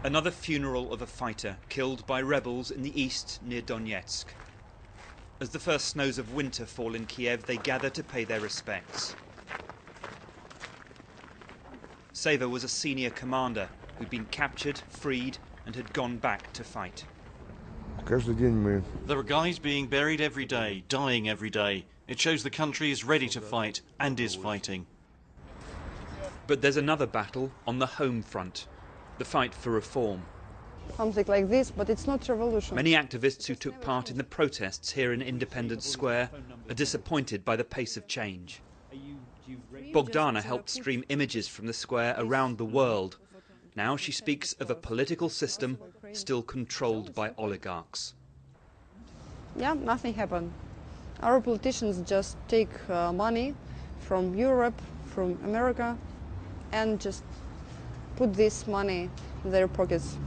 Another funeral of a fighter killed by rebels in the east near Donetsk. As the first snows of winter fall in Kiev, they gather to pay their respects. Seva was a senior commander who'd been captured, freed, and had gone back to fight. There are guys being buried every day, dying every day. It shows the country is ready to fight and is fighting. But there's another battle on the home front, the fight for reform. Something like this, but it's not revolution. Many activists who took part in the protests here in Independence Square are disappointed by the pace of change. Bogdana helped stream images from the square around the world. Now she speaks of a political system still controlled by oligarchs. Yeah, nothing happened. Our politicians just take money from Europe, from America, and just put this money in their pockets.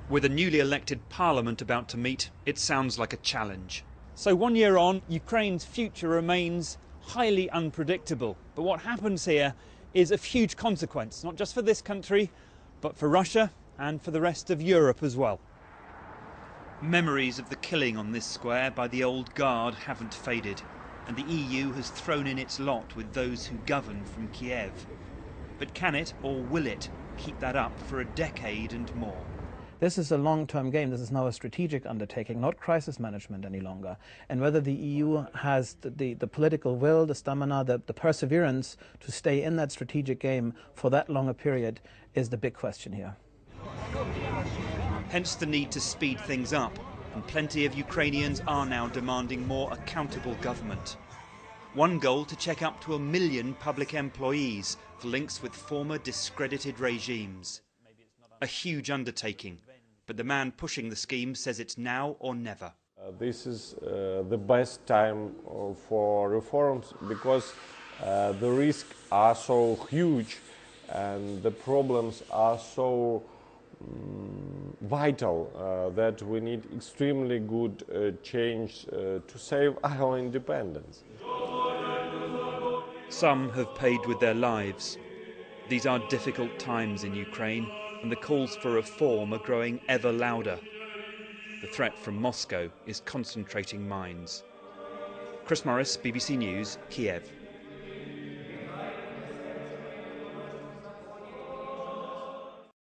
With a newly elected parliament about to meet, it sounds like a challenge. So 1 year on, Ukraine's future remains highly unpredictable. But what happens here is of huge consequence, not just for this country, but for Russia and for the rest of Europe as well. Memories of the killing on this square by the old guard haven't faded, and the EU has thrown in its lot with those who govern from Kiev. But can it, or will it, keep that up for a decade and more? This is a long-term game. This is now a strategic undertaking, not crisis management any longer. And whether the EU has the political will, the stamina, the perseverance to stay in that strategic game for that long a period is the big question here. Hence the need to speed things up, and plenty of Ukrainians are now demanding more accountable government. One goal to check up to 1 million public employees for links with former discredited regimes. A huge undertaking, but the man pushing the scheme says it's now or never. This is the best time for reforms because the risks are so huge and the problems are so vital that we need extremely good change to save our independence. Some have paid with their lives. These are difficult times in Ukraine, and the calls for reform are growing ever louder. The threat from Moscow is concentrating minds. Chris Morris, BBC News, Kiev.